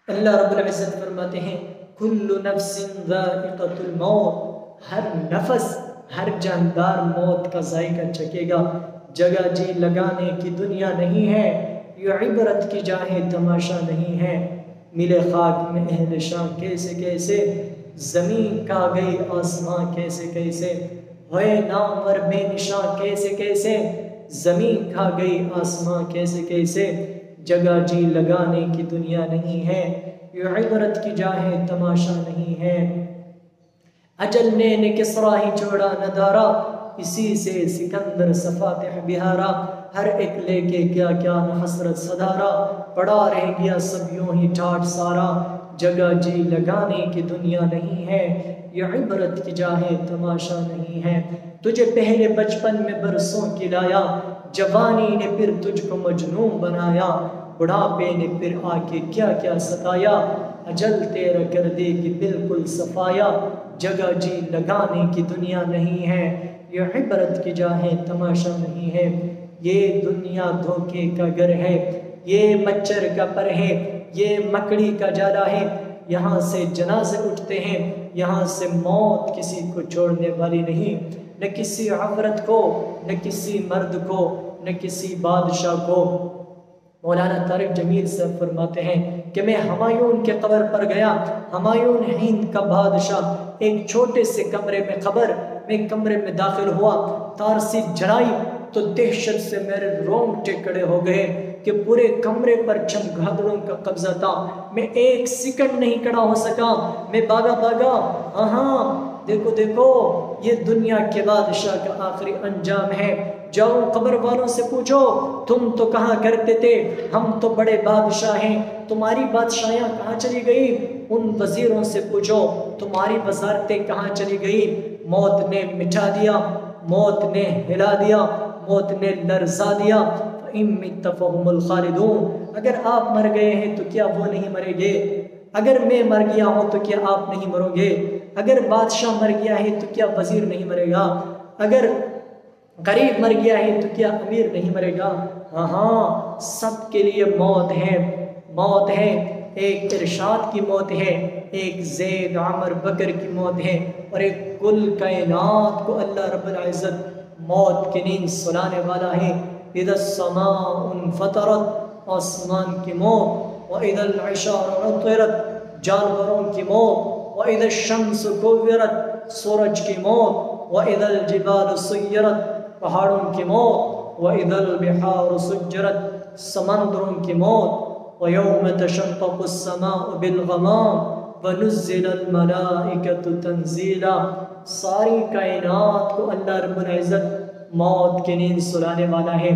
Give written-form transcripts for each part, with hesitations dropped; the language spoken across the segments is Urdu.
اللہ رب العزت فرماتے ہیں کل نفس ذائقۃ الموت، ہر نفس، ہر جاندار موت کا ذائقہ چکھے گا۔ جگہ جی لگانے کی دنیا نہیں ہے، یہ عبرت کی جائے تماشا نہیں ہے۔ ملے خاک میں اہل شاں کیسے کیسے، زمین کھا گئی آسماں کیسے کیسے، ہوئے نامور بے نشاں کیسے کیسے، زمین کھا گئی آسماں کیسے کیسے۔ جگہ جی لگانے کی دنیا نہیں ہے، یہ عبرت کی جائے تماشا نہیں ہے۔ اجل نے کسرا ہی چھوڑا ندارا، اسی سے سکندر صفاتح بہارا۔ ہر ایک لے کے کیا کیا نہ حسرت صدارا، پڑا رہ گیا سب یوں ہی ٹھاٹھ سارا۔ جگہ جی لگانے کی دنیا نہیں ہے، یہ عبرت کی جائے تماشا نہیں ہے۔ تجھے پہلے بچپن میں برسوں کھلایا، جوانی نے پھر تجھ کو مجنون بنایا، بڑھاپے نے پھر آ کے کیا کیا ستایا، اجل تیرا کر دے گی بالکل صفایا۔ جگہ جی لگانے کی دنیا نہیں ہے، یہ عبرت کی جائے تماشا نہیں ہے۔ یہ دنیا دھوکے کا گھر ہے، یہ مچھر کا پر ہے، یہ مکڑی کا جالا ہے۔ یہاں سے جنازے اٹھتے ہیں، یہاں سے موت کسی کو چھوڑنے والی نہیں، نہ کسی عورت کو، نہ کسی مرد کو، نہ کسی بادشاہ کو۔ مولانا طارق جمیل صاحب فرماتے ہیں کہ میں ہمایون کے قبر پر گیا، ہمایون ہند کا بادشاہ، ایک چھوٹے سے کمرے میں میں کمرے میں داخل ہوا، تارسی جلائی تو دہشت سے میرے رونگٹے کھڑے ہو گئے کہ پورے کمرے پر چمگادڑوں کا قبضہ تھا۔ میں ایک سیکنڈ نہیں کھڑا ہو سکا، میں بھاگا۔ ہاں دیکھو دیکھو، یہ دنیا کے بادشاہ کا آخری انجام ہے۔ جاؤ قبر والوں سے پوچھو تم تو کہاں کرتے تھے، ہم تو بڑے بادشاہ ہیں، تمہاری بادشاہیاں کہاں چلی گئی؟ ان وزیروں سے پوچھو تمہاری وزارتیں کہاں چلی گئی؟ موت نے مٹھا دیا، موت نے ہلا دیا، موت نے لرزا دیا۔ فَإِن مِتَّ فَهُمُ الْخَالِدُونَ، اگر آپ مر گئے ہیں تو کیا وہ نہیں مریں گے؟ اگر میں مر گیا ہوں تو کیا آپ نہیں مرو گے؟ اگر بادشاہ مر گیا ہے تو کیا وزیر نہیں مرے گا؟ اگر غریب مر گیا ہے تو کیا امیر نہیں مرے گا؟ ہاں سب کے لیے موت ہے، موت ہے۔ ایک ارشاد کی موت ہے، ایک زید عمر بکر کی موت ہے، اور ایک کل کائنات کو اللہ رب العزت موت کی نیند سلانے والا ہے۔ اذا السماء انفطرت، آسمان کی موت، واذا العشار عطرت، جانوروں کی موت، واذا الشمس كورت، سورج کی موت، واذا الجبال سيرت، پہاڑوں کی موت، واذا البحار سجرت، سمندروں کی موت، وَيَوْمَ تَشَقَّقُ السَّمَاءُ بِالْغَمَامِ وَنُزِّلَ الْمَلَائِكَةُ تَنزِيلًا۔ ساری کائنات کو اللہ رب العزت موت کی نیند سلانے والا ہے۔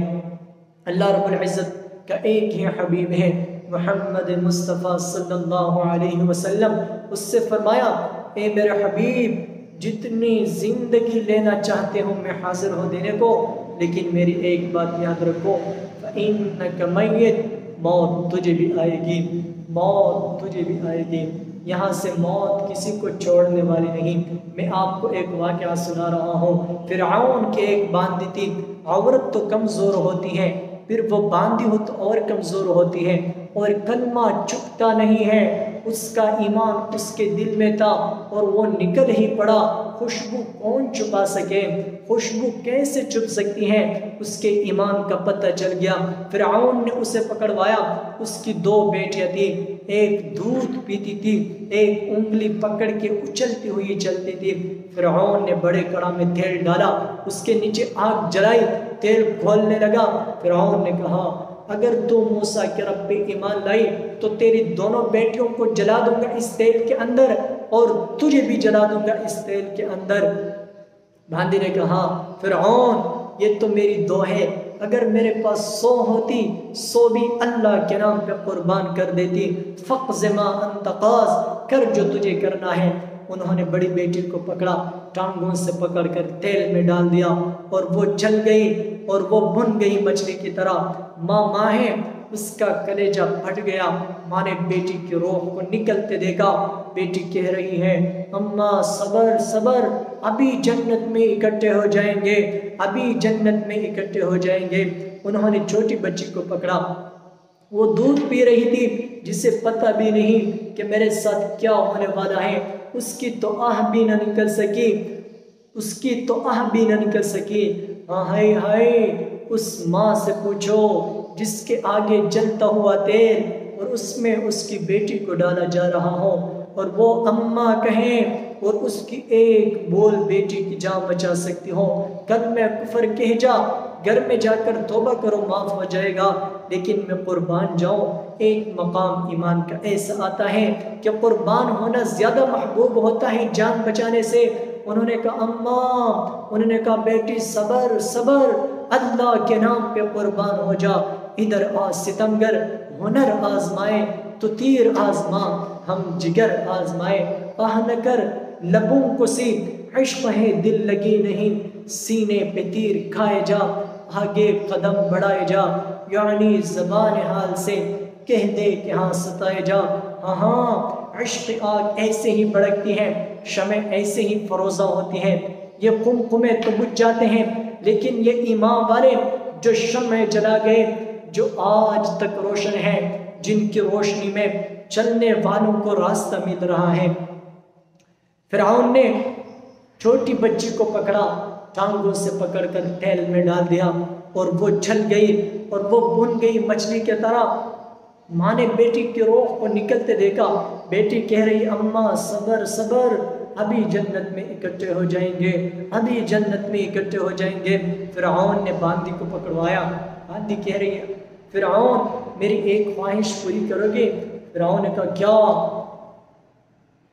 اللہ رب العزت کا ایک ہی حبیب ہے محمد مصطفیٰ صلی اللہ علیہ وسلم۔ اس سے فرمایا اے میرے حبیب، جتنی زندگی لینا چاہتے ہو میں حاضر ہوں دینے کو، لیکن میری ایک بات یاد رکھو، فَإِنَّكَ مَيِّتٌ، موت تجھے بھی آئے گی، موت تجھے بھی آئے گی۔ یہاں سے موت کسی کو چھوڑنے والی نہیں۔ میں آپ کو ایک واقعہ سنا رہا ہوں۔ فرعون کی ایک باندی تھی، عورت تو کمزور ہوتی ہے، پھر وہ باندی ہو تو اور کمزور ہوتی ہے، اور کلمہ چپتا نہیں ہے۔ اس کا ایمان اس کے دل میں تھا اور وہ نکل ہی پڑا۔ خوشبو کون چھپا سکے؟ خوشبو کیسے چھپ سکتی ہے؟ اس کے ایمان کا پتہ چل گیا۔ فرعون نے اسے پکڑوایا۔ اس کی 2 بیٹیاں تھیں، ایک دودھ پیتی تھی، ایک انگلی پکڑ کے اچھلتی ہوئی چلتی تھی۔ فرعون نے بڑے کڑا میں تیل ڈالا، اس کے نیچے آگ جلائی، تیل کھولنے لگا۔ فرعون نے کہا اگر تو موسیٰ کے رب پہ ایمان لائی تو تیری دونوں بیٹیوں کو جلا دوں گا اس تیل کے اندر، اور تجھے بھی جلا دوں گا اس تیل کے اندر۔ باندی نے کہا فرعون یہ تو میری 2 ہے، اگر میرے پاس 100 ہوتی 100 بھی اللہ کے نام پہ قربان کر دیتی۔ فقض ما انت قاض، کر جو تجھے کرنا ہے۔ انہوں نے بڑی بیٹی کو پکڑا، ٹانگوں سے پکڑ کر تیل میں ڈال دیا، اور وہ جل گئی اور وہ بن گئی مچھلی کی طرح۔ ماں ہے، اس کا کلیجہ پھٹ گیا۔ ماں نے بیٹی کی روح کو نکلتے دیکھا۔ بیٹی کہہ رہی ہے اماں صبر صبر، ابھی جنت میں اکٹھے ہو جائیں گے، ابھی جنت میں اکٹھے ہو جائیں گے۔ انہوں نے چھوٹی بچی کو پکڑا، وہ دودھ پی رہی تھی جسے پتہ بھی نہیں کہ میرے ساتھ کیا ہونے والا ہے، اس کی تو آہ بھی نہ نکل سکی، اس کی تو آہ بھی نہ نکل سکی۔ ہائے ہائے، اس ماں سے پوچھو جس کے آگے جلتا ہوا تیل اور اس میں اس کی بیٹی کو ڈالا جا رہا ہو، اور وہ اماں کہیں اور اس کی ایک بول بیٹی کی جان بچا سکتی ہو۔ کل میں کفر کہہ جا، گھر میں جا کر توبہ کرو، معاف ہو جائے گا، لیکن میں قربان جاؤں۔ ایک مقام ایمان کا ایسا آتا ہے کہ قربان ہونا زیادہ محبوب ہوتا ہے جان بچانے سے۔ انہوں نے کہا اماں، انہوں نے کہا بیٹی صبر صبر، اللہ کے نام پہ قربان ہو جا۔ ادھر ستمگر ہنر آزمائے تو تیر آزما، ہم جگر آزمائے آہ نہ کر لبوں کو سی، عشق ہے دل لگی نہیں، سینے پہ تیر کھائے جا، آگے قدم بڑھائے جا، یعنی زبان حال سے کہہ دے کہ ہاں ستائے جا۔ ہاں عشق آگ ایسے ہی بھڑکتی ہے، شمع ایسے ہی فروزہ ہوتی ہے، یہ قمقمے تو بجھ جاتے ہیں، لیکن یہ ایمان والے جو شمع جلا گئے، جو آج تک روشن ہے، جن کی روشنی میں چلنے والوں کو راستہ مل رہا ہے۔ فرعون نے چھوٹی بچی کو پکڑا، ٹانگوں سے پکڑ کر تیل میں ڈال دیا اور وہ جل گئی اور وہ بن گئی مچھلی کی طرح۔ ماں نے بیٹی کی روح کو نکلتے دیکھا، بیٹی کہہ رہی اماں صبر صبر، ابھی جنت میں اکٹھے ہو جائیں گے، ابھی جنت میں اکٹھے ہو جائیں گے۔ فرعون نے باندی کو پکڑوایا، باندی کہہ رہی ہے فرعون میری ایک خواہش پوری کرو گے؟ فرعون نے کہا کیا؟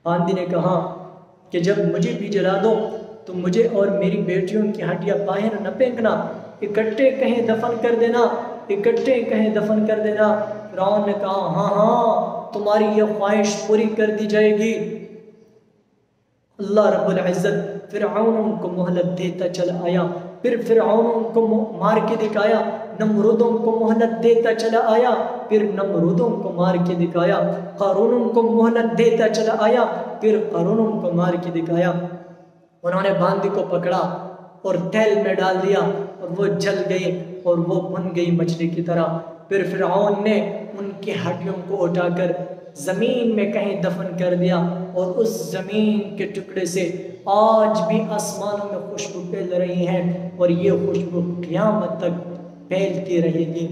باندی نے کہا کہ جب مجھے بھی جلا دو تو مجھے اور میری بیٹیوں کی ہڈیاں باہر نہ پھینکنا، اکٹھے کہیں دفن کر دینا، اکٹھے کہیں دفن کر دینا۔ فرعون نے کہا ہاں ہاں تمہاری یہ خواہش پوری کر دی جائے گی۔ اللہ رب العزت فرعون کو مہلت دیتا چلا آیا، پھر فرعون کو مار کے دکھایا، نمرودوں کو مہلت دیتا چلا آیا، پھر نمرودوں کو مار کے دکھایا، قارون کو مہلت دیتا چلا آیا، پھر قارون کو مار کے دکھایا۔ انہوں نے باندی کو پکڑا اور تیل میں ڈال دیا اور وہ جل گئی اور وہ بن گئی مچھلی کی طرح۔ پھر فرعون نے ان کی ہڈیوں کو اٹھا کر زمین میں کہیں دفن کر دیا، اور اس زمین کے ٹکڑے سے آج بھی آسمانوں میں خوشبو پھیل رہی ہے، اور یہ خوشبو قیامت تک پھیلتی رہے گی۔